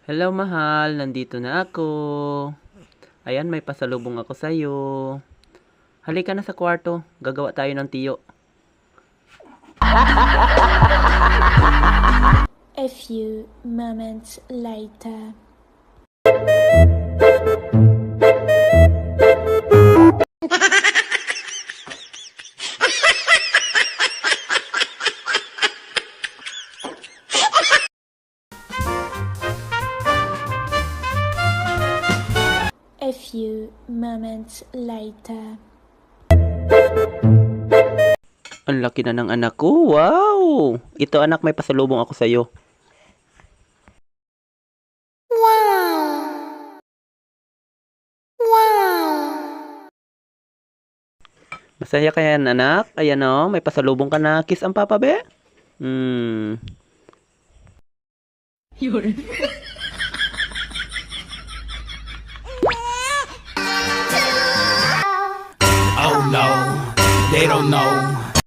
Hello mahal, nandito na ako. Ayan, may pasalubong ako sa'yo. Halika na sa kwarto, gagawa tayo ng tiyo. A few moments later. A few moments later. Ang laki na ng anak ko, wow! Ito anak, may pasalubong ako sa'yo. Masaya ka yan anak? Ayan o, may pasalubong ka na. Kiss ang papa be? Oh no, they don't know.